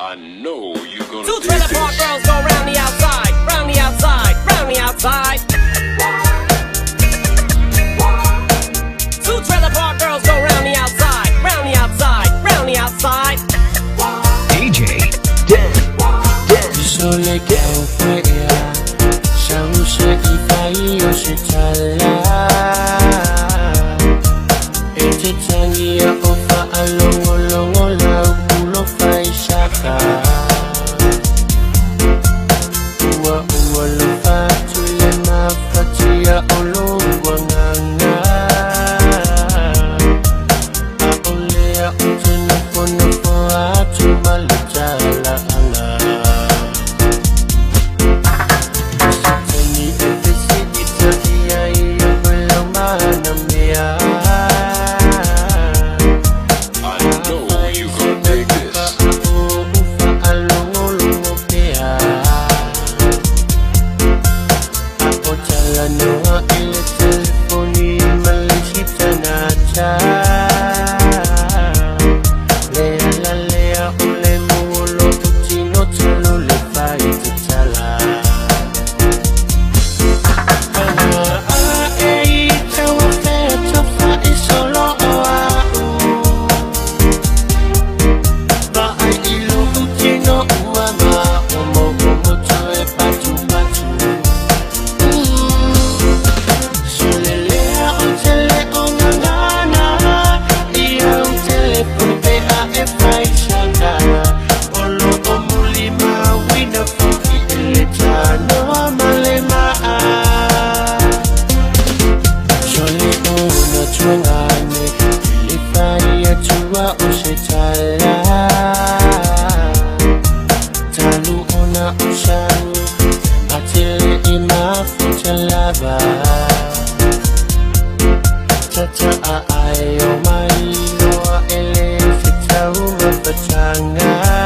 I know you're gonna Two dig trailer park this. girls go round the outside, round the outside, round the outside. Two trailer park girls go round the outside, round the outside, round the outside. DJ Dan Sole que fuera, Shausa y Fayo se tala. Ete tangia ofa alongo longo la ulo fai shaka. Ua lo fatu le mafatia olongwa nganga. Aolea utena pono po atu maletala anga. Tata ayo mai loa ele fitau mapatanga.